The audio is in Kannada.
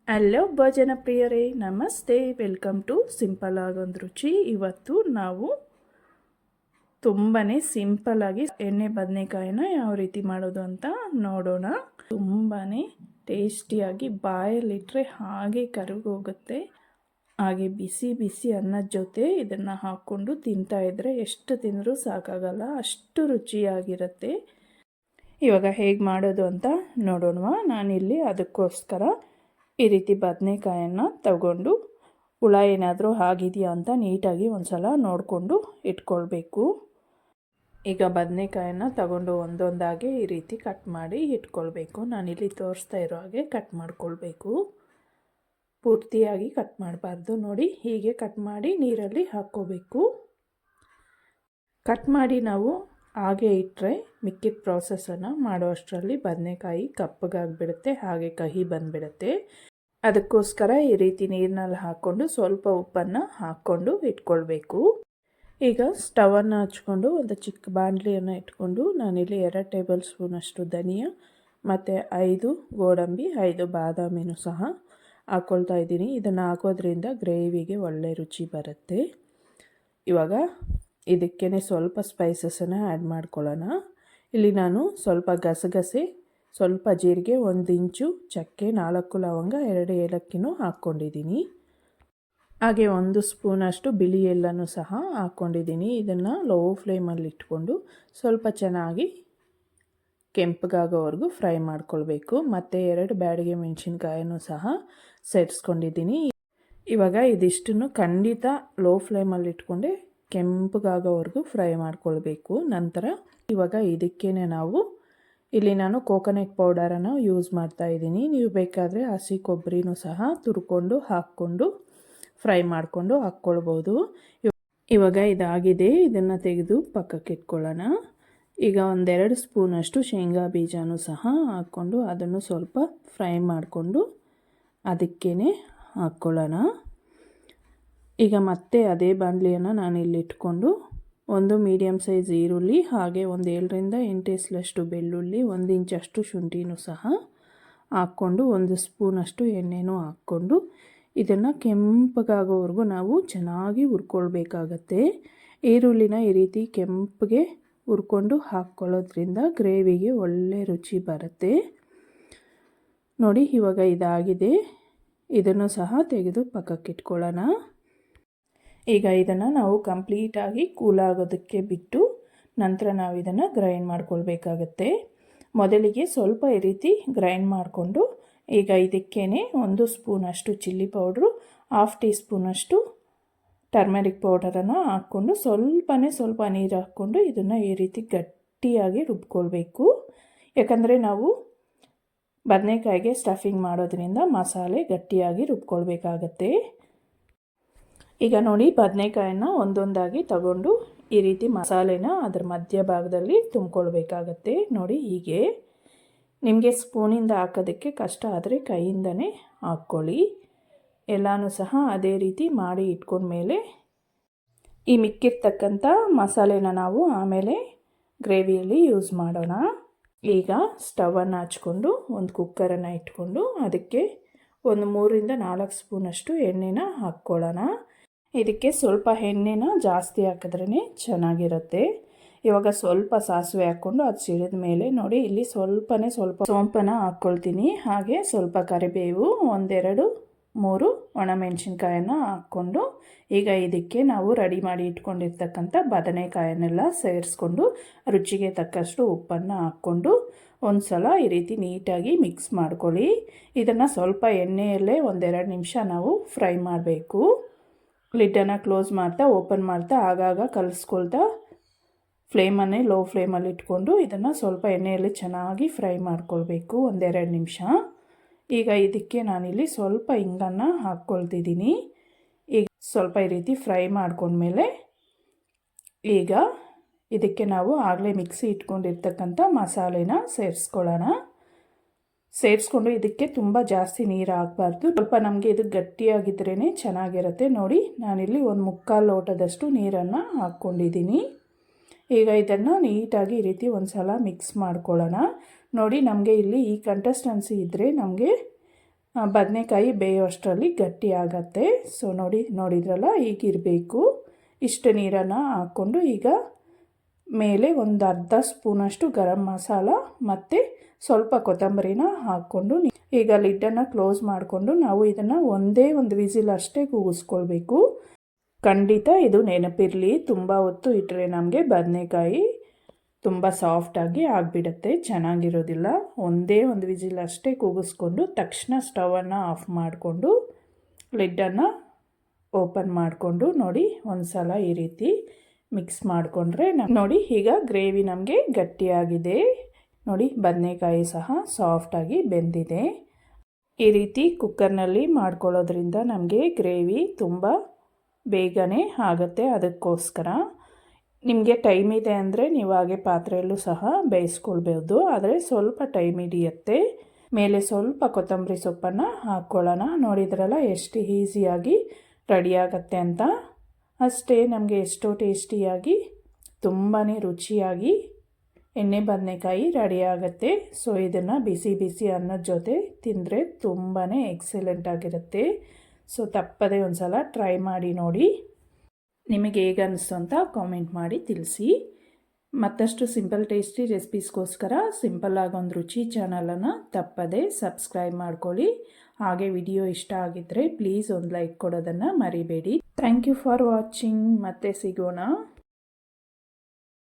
ಹಲೋ ಭೋಜನ ಪ್ರಿಯರೇ, ನಮಸ್ತೆ. ವೆಲ್ಕಮ್ ಟು ಸಿಂಪಲ್ ಆಗೊಂದು ರುಚಿ. ಇವತ್ತು ನಾವು ತುಂಬಾ ಸಿಂಪಲ್ಲಾಗಿ ಎಣ್ಣೆ ಬದನೆಕಾಯಿನ ಯಾವ ರೀತಿ ಮಾಡೋದು ಅಂತ ನೋಡೋಣ. ತುಂಬಾ ಟೇಸ್ಟಿಯಾಗಿ ಬಾಯಲ್ಲಿಟ್ಟರೆ ಹಾಗೆ ಕರಗೋಗುತ್ತೆ. ಹಾಗೆ ಬಿಸಿ ಬಿಸಿ ಅನ್ನದ ಜೊತೆ ಇದನ್ನು ಹಾಕ್ಕೊಂಡು ತಿಂತಾಯಿದ್ರೆ ಎಷ್ಟು ತಿಂದರೂ ಸಾಕಾಗಲ್ಲ, ಅಷ್ಟು ರುಚಿಯಾಗಿರುತ್ತೆ. ಇವಾಗ ಹೇಗೆ ಮಾಡೋದು ಅಂತ ನೋಡೋಣ. ನಾನಿಲ್ಲಿ ಅದಕ್ಕೋಸ್ಕರ ಈ ರೀತಿ ಬದನೆಕಾಯನ್ನು ತಗೊಂಡು ಹುಳ ಏನಾದರೂ ಆಗಿದೆಯಾ ಅಂತ ನೀಟಾಗಿ ಒಂದು ಸಲ ನೋಡಿಕೊಂಡು ಇಟ್ಕೊಳ್ಬೇಕು. ಈಗ ಬದನೆಕಾಯನ್ನು ತಗೊಂಡು ಒಂದೊಂದಾಗಿ ಈ ರೀತಿ ಕಟ್ ಮಾಡಿ ಇಟ್ಕೊಳ್ಬೇಕು. ನಾನಿಲ್ಲಿ ತೋರಿಸ್ತಾ ಇರೋ ಹಾಗೆ ಕಟ್ ಮಾಡ್ಕೊಳ್ಬೇಕು. ಪೂರ್ತಿಯಾಗಿ ಕಟ್ ಮಾಡಬಾರ್ದು. ನೋಡಿ, ಹೀಗೆ ಕಟ್ ಮಾಡಿ ನೀರಲ್ಲಿ ಹಾಕ್ಕೋಬೇಕು. ಕಟ್ ಮಾಡಿ ನಾವು ಹಾಗೆ ಇಟ್ಟರೆ ಮಿಕ್ಕಿದ ಪ್ರಾಸೆಸನ್ನು ಮಾಡೋ ಅಷ್ಟರಲ್ಲಿ ಬದನೆಕಾಯಿ ಕಪ್ಪಗಾಗಿಬಿಡುತ್ತೆ, ಹಾಗೆ ಕಹಿ ಬಂದುಬಿಡುತ್ತೆ. ಅದಕ್ಕೋಸ್ಕರ ಈ ರೀತಿ ನೀರಿನಲ್ಲಿ ಹಾಕ್ಕೊಂಡು ಸ್ವಲ್ಪ ಉಪ್ಪನ್ನು ಹಾಕ್ಕೊಂಡು ಇಟ್ಕೊಳ್ಬೇಕು. ಈಗ ಸ್ಟವನ್ನು ಹಚ್ಕೊಂಡು ಒಂದು ಚಿಕ್ಕ ಬಾಣಲಿಯನ್ನು ಇಟ್ಕೊಂಡು ನಾನಿಲ್ಲಿ 2 ಟೇಬಲ್ ಸ್ಪೂನಷ್ಟು ಧನಿಯಾ ಮತ್ತು 5 ಗೋಡಂಬಿ 5 ಬಾದಾಮಿನೂ ಸಹ ಹಾಕ್ಕೊಳ್ತಾ ಇದ್ದೀನಿ. ಇದನ್ನು ಹಾಕೋದ್ರಿಂದ ಗ್ರೇವಿಗೆ ಒಳ್ಳೆ ರುಚಿ ಬರುತ್ತೆ. ಇವಾಗ ಇದಕ್ಕೇ ಸ್ವಲ್ಪ ಸ್ಪೈಸಸನ್ನು ಆ್ಯಡ್ ಮಾಡ್ಕೊಳ್ಳೋಣ. ಇಲ್ಲಿ ನಾನು ಸ್ವಲ್ಪ ಗಸಗಸೆ, ಸ್ವಲ್ಪ ಜೀರಿಗೆ, 1 ಇಂಚು ಚಕ್ಕೆ, 4 ಲವಂಗ, 2 ಏಲಕ್ಕಿನೂ ಹಾಕ್ಕೊಂಡಿದ್ದೀನಿ. ಹಾಗೆ 1 ಸ್ಪೂನಷ್ಟು ಬಿಳಿ ಎಳ್ಳನ್ನು ಸಹ ಹಾಕ್ಕೊಂಡಿದ್ದೀನಿ. ಇದನ್ನು ಲೋ ಫ್ಲೇಮಲ್ಲಿ ಇಟ್ಕೊಂಡು ಸ್ವಲ್ಪ ಚೆನ್ನಾಗಿ ಕೆಂಪಗಾಗೋವರೆಗೂ ಫ್ರೈ ಮಾಡ್ಕೊಳ್ಬೇಕು. ಮತ್ತು 2 ಬ್ಯಾಡಗಿ ಮೆಣಸಿನ್ಕಾಯನ್ನು ಸಹ ಸೇರಿಸ್ಕೊಂಡಿದ್ದೀನಿ. ಇವಾಗ ಇದಿಷ್ಟನ್ನು ಖಂಡಿತ ಲೋ ಫ್ಲೇಮಲ್ಲಿ ಇಟ್ಕೊಂಡೆ ಕೆಂಪಗಾಗೋವರೆಗೂ ಫ್ರೈ ಮಾಡ್ಕೊಳ್ಬೇಕು. ನಂತರ ಇವಾಗ ಇದಕ್ಕೇ ನಾವು ಇಲ್ಲಿ ನಾನು ಕೋಕೋನಟ್ ಪೌಡರನ್ನು ಯೂಸ್ ಮಾಡ್ತಾ ಇದ್ದೀನಿ. ನೀವು ಬೇಕಾದರೆ ಹಸಿ ಕೊಬ್ಬರಿನೂ ಸಹ ತುರ್ಕೊಂಡು ಹಾಕ್ಕೊಂಡು ಫ್ರೈ ಮಾಡಿಕೊಂಡು ಹಾಕ್ಕೊಳ್ಬೋದು. ಇವಾಗ ಇದಾಗಿದೆ, ಇದನ್ನು ತೆಗೆದು ಪಕ್ಕಕ್ಕೆ ಇಟ್ಕೊಳ್ಳೋಣ. ಈಗ 1-2 ಸ್ಪೂನಷ್ಟು ಶೇಂಗಾ ಬೀಜನೂ ಸಹ ಹಾಕ್ಕೊಂಡು ಅದನ್ನು ಸ್ವಲ್ಪ ಫ್ರೈ ಮಾಡಿಕೊಂಡು ಅದಕ್ಕೇ ಹಾಕ್ಕೊಳ್ಳೋಣ. ಈಗ ಮತ್ತೆ ಅದೇ ಬಾಣಲಿಯನ್ನು ನಾನಿಲ್ಲಿ ಇಟ್ಕೊಂಡು 1 ಮೀಡಿಯಮ್ ಸೈಜ್ ಈರುಳ್ಳಿ, ಹಾಗೆ 7ರಿಂದ 8 ಎಸಳಷ್ಟು ಬೆಳ್ಳುಳ್ಳಿ, 1 ಇಂಚಷ್ಟು ಶುಂಠಿನೂ ಸಹ ಹಾಕ್ಕೊಂಡು 1 ಸ್ಪೂನಷ್ಟು ಎಣ್ಣೆನೂ ಹಾಕ್ಕೊಂಡು ಇದನ್ನು ಕೆಂಪಗಾಗೋವರೆಗೂ ನಾವು ಚೆನ್ನಾಗಿ ಹುರ್ಕೊಳ್ಬೇಕಾಗತ್ತೆ. ಈರುಳ್ಳಿನ ಈ ರೀತಿ ಕೆಂಪಗೆ ಹುರ್ಕೊಂಡು ಹಾಕ್ಕೊಳ್ಳೋದ್ರಿಂದ ಗ್ರೇವಿಗೆ ಒಳ್ಳೆ ರುಚಿ ಬರುತ್ತೆ. ನೋಡಿ, ಇವಾಗ ಇದಾಗಿದೆ. ಇದನ್ನು ಸಹ ತೆಗೆದು ಪಕ್ಕಕ್ಕೆ ಇಟ್ಕೊಳ್ಳೋಣ. ಈಗ ಇದನ್ನು ನಾವು ಕಂಪ್ಲೀಟಾಗಿ ಕೂಲಾಗೋದಕ್ಕೆ ಬಿಟ್ಟು ನಂತರ ನಾವು ಇದನ್ನು ಗ್ರೈಂಡ್ ಮಾಡ್ಕೊಳ್ಬೇಕಾಗತ್ತೆ. ಮೊದಲಿಗೆ ಸ್ವಲ್ಪ ಈ ರೀತಿ ಗ್ರೈಂಡ್ ಮಾಡಿಕೊಂಡು ಈಗ ಇದಕ್ಕೇ 1 ಸ್ಪೂನಷ್ಟು ಚಿಲ್ಲಿ ಪೌಡ್ರು, 1/2 ಟೀ ಸ್ಪೂನಷ್ಟು ಟರ್ಮರಿಕ್ ಪೌಡರನ್ನು ಹಾಕ್ಕೊಂಡು ಸ್ವಲ್ಪ ನೀರು ಹಾಕ್ಕೊಂಡು ಇದನ್ನು ಈ ರೀತಿ ಗಟ್ಟಿಯಾಗಿ ರುಬ್ಕೊಳ್ಬೇಕು. ಯಾಕಂದರೆ ನಾವು ಬದನೆಕಾಯಿಗೆ ಸ್ಟಫಿಂಗ್ ಮಾಡೋದ್ರಿಂದ ಮಸಾಲೆ ಗಟ್ಟಿಯಾಗಿ ರುಬ್ಕೊಳ್ಬೇಕಾಗತ್ತೆ. ಈಗ ನೋಡಿ, ಬದನೆಕಾಯನ್ನು ಒಂದೊಂದಾಗಿ ತಗೊಂಡು ಈ ರೀತಿ ಮಸಾಲೆನ ಅದರ ಮಧ್ಯಭಾಗದಲ್ಲಿ ತುಂಬಿಕೊಳ್ಬೇಕಾಗತ್ತೆ. ನೋಡಿ, ಹೀಗೆ ನಿಮಗೆ ಸ್ಪೂನಿಂದ ಹಾಕೋದಕ್ಕೆ ಕಷ್ಟ ಆದರೆ ಕೈಯಿಂದನೇ ಹಾಕ್ಕೊಳ್ಳಿ. ಎಲ್ಲನೂ ಸಹ ಅದೇ ರೀತಿ ಮಾಡಿ ಇಟ್ಕೊಂಡ್ಮೇಲೆ ಈ ಮಿಕ್ಕಿರ್ತಕ್ಕಂಥ ಮಸಾಲೆನ ನಾವು ಆಮೇಲೆ ಗ್ರೇವಿಯಲ್ಲಿ ಯೂಸ್ ಮಾಡೋಣ. ಈಗ ಸ್ಟವನ್ನು ಹಚ್ಕೊಂಡು ಒಂದು ಕುಕ್ಕರನ್ನು ಇಟ್ಕೊಂಡು ಅದಕ್ಕೆ 3ರಿಂದ 4 ಸ್ಪೂನಷ್ಟು ಎಣ್ಣೆನ ಹಾಕ್ಕೊಳ್ಳೋಣ. ಇದಕ್ಕೆ ಸ್ವಲ್ಪ ಎಣ್ಣೆನ ಜಾಸ್ತಿ ಹಾಕಿದ್ರೇ ಚೆನ್ನಾಗಿರುತ್ತೆ. ಇವಾಗ ಸ್ವಲ್ಪ ಸಾಸಿವೆ ಹಾಕ್ಕೊಂಡು ಅದು ಸಿಡಿದ ಮೇಲೆ ನೋಡಿ, ಇಲ್ಲಿ ಸ್ವಲ್ಪ ಸೋಂಪನ್ನು ಹಾಕ್ಕೊಳ್ತೀನಿ. ಹಾಗೆ ಸ್ವಲ್ಪ ಕರಿಬೇವು, 1-2-3 ಒಣಮೆಣಸಿನ್ಕಾಯನ್ನು ಹಾಕ್ಕೊಂಡು ಈಗ ಇದಕ್ಕೆ ನಾವು ರೆಡಿ ಮಾಡಿ ಇಟ್ಕೊಂಡಿರ್ತಕ್ಕಂಥ ಬದನೆಕಾಯನ್ನೆಲ್ಲ ಸೇರಿಸ್ಕೊಂಡು ರುಚಿಗೆ ತಕ್ಕಷ್ಟು ಉಪ್ಪನ್ನು ಹಾಕ್ಕೊಂಡು ಒಂದು ಸಲ ಈ ರೀತಿ ನೀಟಾಗಿ ಮಿಕ್ಸ್ ಮಾಡ್ಕೊಳ್ಳಿ. ಇದನ್ನು ಸ್ವಲ್ಪ ಎಣ್ಣೆಯಲ್ಲೇ 1-2 ನಿಮಿಷ ನಾವು ಫ್ರೈ ಮಾಡಬೇಕು. ಲಿಡ್ಡನ್ನು ಕ್ಲೋಸ್ ಮಾಡ್ತಾ ಓಪನ್ ಮಾಡ್ತಾ ಆಗಾಗ ಕಲಿಸ್ಕೊಳ್ತಾ ಫ್ಲೇಮನ್ನೇ ಲೋ ಫ್ಲೇಮಲ್ಲಿ ಇಟ್ಕೊಂಡು ಇದನ್ನು ಸ್ವಲ್ಪ ಎಣ್ಣೆಯಲ್ಲಿ ಚೆನ್ನಾಗಿ ಫ್ರೈ ಮಾಡ್ಕೊಳ್ಬೇಕು 1-2 ನಿಮಿಷ. ಈಗ ಇದಕ್ಕೆ ನಾನಿಲ್ಲಿ ಸ್ವಲ್ಪ ಹಿಂಗನ್ನು ಹಾಕ್ಕೊಳ್ತಿದ್ದೀನಿ. ಈಗ ಸ್ವಲ್ಪ ಈ ರೀತಿ ಫ್ರೈ ಮಾಡ್ಕೊಂಡ್ಮೇಲೆ ಈಗ ಇದಕ್ಕೆ ನಾವು ಆಗಲೇ ಮಿಕ್ಸಿ ಇಟ್ಕೊಂಡಿರ್ತಕ್ಕಂಥ ಮಸಾಲೆನ ಸೇರಿಸ್ಕೊಂಡು ಇದಕ್ಕೆ ತುಂಬ ಜಾಸ್ತಿ ನೀರು ಹಾಕಬಾರ್ದು. ಸ್ವಲ್ಪ ನಮಗೆ ಇದು ಗಟ್ಟಿಯಾಗಿದ್ರೇ ಚೆನ್ನಾಗಿರುತ್ತೆ. ನೋಡಿ, ನಾನಿಲ್ಲಿ 1/4 ಲೋಟದಷ್ಟು ನೀರನ್ನು ಹಾಕ್ಕೊಂಡಿದ್ದೀನಿ. ಈಗ ಇದನ್ನು ನೀಟಾಗಿ ಈ ರೀತಿ ಒಂದು ಸಲ ಮಿಕ್ಸ್ ಮಾಡ್ಕೊಳ್ಳೋಣ. ನೋಡಿ, ನಮಗೆ ಇಲ್ಲಿ ಈ ಕನ್ಸಿಸ್ಟೆನ್ಸಿ ಇದ್ದರೆ ನಮಗೆ ಬದನೆಕಾಯಿ ಬೇಯೋಷ್ಟರಲ್ಲಿ ಗಟ್ಟಿ ಆಗತ್ತೆ. ಸೊ ನೋಡಿದ್ರಲ್ಲ ಹೀಗಿರಬೇಕು. ಇಷ್ಟು ನೀರನ್ನು ಹಾಕ್ಕೊಂಡು ಈಗ ಮೇಲೆ ಒಂದು ಅರ್ಧ ಸ್ಪೂನಷ್ಟು ಗರಂ ಮಸಾಲ ಮತ್ತು ಸ್ವಲ್ಪ ಕೊತ್ತಂಬರಿನ ಹಾಕ್ಕೊಂಡು ಈಗ ಲಿಡ್ಡನ್ನು ಕ್ಲೋಸ್ ಮಾಡಿಕೊಂಡು ನಾವು ಇದನ್ನು ಒಂದೇ ಒಂದು ವಿಸಿಲ್ ಅಷ್ಟೇ ಕೂಗಿಸ್ಕೊಳ್ಬೇಕು. ಖಂಡಿತ ಇದು ನೆನಪಿರಲಿ, ತುಂಬ ಹೊತ್ತು ಇಟ್ಟರೆ ನಮಗೆ ಬದನೆಕಾಯಿ ತುಂಬ ಸಾಫ್ಟಾಗಿ ಆಗಿಬಿಡುತ್ತೆ, ಚೆನ್ನಾಗಿರೋದಿಲ್ಲ. ಒಂದೇ ಒಂದು ವಿಸಿಲ್ ಅಷ್ಟೇ ಕೂಗಿಸ್ಕೊಂಡು ತಕ್ಷಣ ಸ್ಟವನ್ನು ಆಫ್ ಮಾಡಿಕೊಂಡು ಲಿಡ್ಡನ್ನು ಓಪನ್ ಮಾಡಿಕೊಂಡು ನೋಡಿ ಒಂದು ಸಲ ಈ ರೀತಿ ಮಿಕ್ಸ್ ಮಾಡಿಕೊಂಡ್ರೆ ನೋಡಿ ಈಗ ಗ್ರೇವಿ ನಮಗೆ ಗಟ್ಟಿಯಾಗಿದೆ. ನೋಡಿ ಬದನೆಕಾಯಿ ಸಹ ಸಾಫ್ಟಾಗಿ ಬೆಂದಿದೆ. ಈ ರೀತಿ ಕುಕ್ಕರ್ನಲ್ಲಿ ಮಾಡ್ಕೊಳ್ಳೋದ್ರಿಂದ ನಮಗೆ ಗ್ರೇವಿ ತುಂಬ ಬೇಗನೆ ಆಗುತ್ತೆ. ಅದಕ್ಕೋಸ್ಕರ ನಿಮಗೆ ಟೈಮ್ ಇದೆ ಅಂದರೆ ನೀವು ಹಾಗೆ ಪಾತ್ರೆಯಲ್ಲೂ ಸಹ ಬೇಯಿಸ್ಕೊಳ್ಬೋದು, ಆದರೆ ಸ್ವಲ್ಪ ಟೈಮ್ ಹಿಡಿಯುತ್ತೆ. ಮೇಲೆ ಸ್ವಲ್ಪ ಕೊತ್ತಂಬರಿ ಸೊಪ್ಪನ್ನು ಹಾಕ್ಕೊಳ್ಳೋಣ. ನೋಡಿದ್ರಲ್ಲ ಎಷ್ಟು ಈಸಿಯಾಗಿ ರೆಡಿಯಾಗತ್ತೆ ಅಂತ. ಅಷ್ಟೇ, ನಮಗೆ ಎಷ್ಟೋ ಟೇಸ್ಟಿಯಾಗಿ ತುಂಬಾ ರುಚಿಯಾಗಿ ಎಣ್ಣೆ ಬದನೆಕಾಯಿ ರೆಡಿಯಾಗತ್ತೆ. ಸೊ ಇದನ್ನು ಬಿಸಿ ಬಿಸಿ ಅನ್ನದ ಜೊತೆ ತಿಂದರೆ ತುಂಬಾ ಎಕ್ಸಲೆಂಟ್ ಆಗಿರುತ್ತೆ. ಸೊ ತಪ್ಪದೇ ಒಂದು ಸಲ ಟ್ರೈ ಮಾಡಿ ನೋಡಿ. ನಿಮಗೆ ಹೇಗೆ ಅನ್ನಿಸ್ತು ಅಂತ ಕಾಮೆಂಟ್ ಮಾಡಿ ತಿಳಿಸಿ. ಮತ್ತಷ್ಟು ಸಿಂಪಲ್ ಟೇಸ್ಟಿ ರೆಸಿಪೀಸ್ಗೋಸ್ಕರ ಸಿಂಪಲ್ಲಾಗಿ ಒಂದು ರುಚಿ ಚಾನಲನ್ನು ತಪ್ಪದೇ ಸಬ್ಸ್ಕ್ರೈಬ್ ಮಾಡ್ಕೊಳ್ಳಿ. ಹಾಗೆ ವಿಡಿಯೋ ಇಷ್ಟ ಆಗಿದ್ದರೆ ಪ್ಲೀಸ್ ಒಂದು ಲೈಕ್ ಕೊಡೋದನ್ನು ಮರಿಬೇಡಿ. Thank you for watching. ಮತ್ತೆ ಸಿಗೋಣ.